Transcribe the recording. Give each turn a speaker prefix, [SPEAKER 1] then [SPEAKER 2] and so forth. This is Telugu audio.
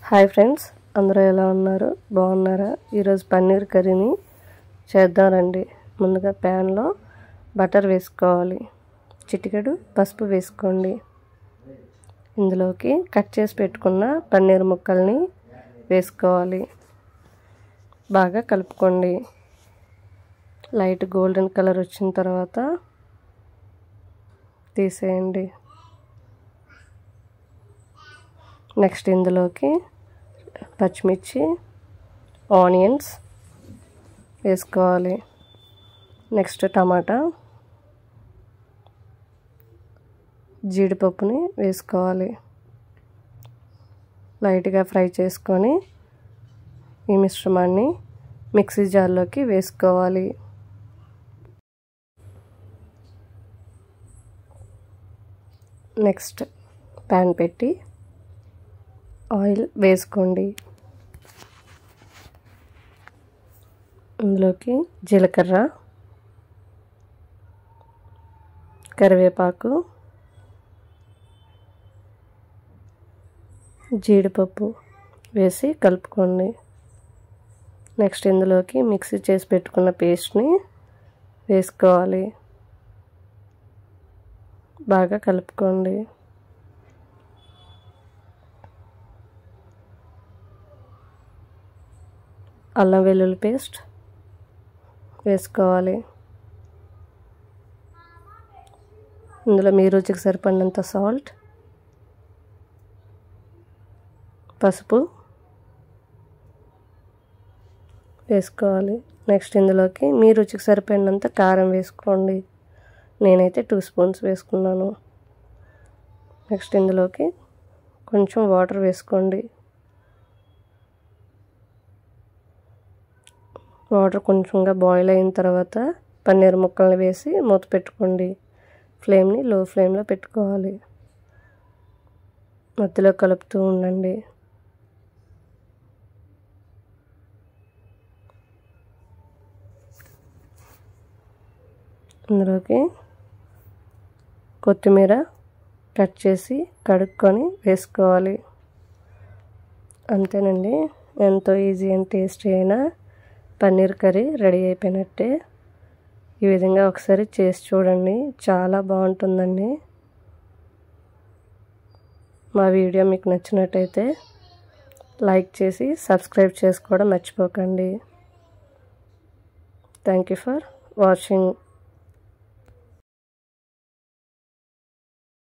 [SPEAKER 1] హాయ్ ఫ్రెండ్స్, అందరూ ఎలా ఉన్నారు? బాగున్నారా? ఈరోజు పన్నీర్ కర్రీని చేద్దాం రండి. ముందుగా ప్యాన్లో బటర్ వేసుకోవాలి. చిటికెడు పసుపు వేసుకోండి. ఇందులోకి కట్ చేసి పెట్టుకున్న పన్నీర్ ముక్కల్ని వేసుకోవాలి. బాగా కలుపుకోండి. లైట్ గోల్డెన్ కలర్ వచ్చిన తర్వాత తీసేయండి. నెక్స్ట్ ఇందులోకి పచ్చిమిర్చి, ఆనియన్స్ వేసుకోవాలి. నెక్స్ట్ టమాటా, జీడిపప్పుని వేసుకోవాలి. లైట్గా ఫ్రై చేసుకొని ఈ మిశ్రమాన్ని మిక్సీ జార్లోకి వేసుకోవాలి. నెక్స్ట్ ప్యాన్ పెట్టి ఆయిల్ వేసుకోండి. ఇందులోకి జీలకర్ర, కరివేపాకు, జీడిపప్పు వేసి కలుపుకోండి. నెక్స్ట్ ఇందులోకి మిక్సీ చేసి పెట్టుకున్న పేస్ట్ని వేసుకోవాలి. బాగా కలుపుకోండి. అల్లం వెల్లుల్లి పేస్ట్ వేసుకోవాలి. ఇందులో మీ రుచికి సరిపడినంత సాల్ట్, పసుపు వేసుకోవాలి. నెక్స్ట్ ఇందులోకి మీ రుచికి సరిపడినంత కారం వేసుకోండి. నేనైతే 2 స్పూన్స్ వేసుకున్నాను. నెక్స్ట్ ఇందులోకి కొంచెం వాటర్ వేసుకోండి. వాటర్ కొంచెంగా బాయిల్ అయిన తర్వాత పన్నీర్ ముక్కల్ని వేసి మూత పెట్టుకోండి. ఫ్లేమ్ని లో ఫ్లేమ్లో పెట్టుకోవాలి. మధ్యలో కలుపుతూ ఉండండి. ఇందులోకి కొత్తిమీర కట్ చేసి కడుక్కొని వేసుకోవాలి. అంతేనండి, ఎంతో ఈజీ అండ్ టేస్టీ అయిన పన్నీర్ కర్రీ రెడీ అయిపోయినట్టే. ఈ విధంగా ఒకసారి చేసి చూడండి, చాలా బాగుంటుందండి. మా వీడియో మీకు నచ్చినట్టయితే లైక్ చేసి సబ్స్క్రైబ్ చేసుకోవడం మర్చిపోకండి. Thank you for watching.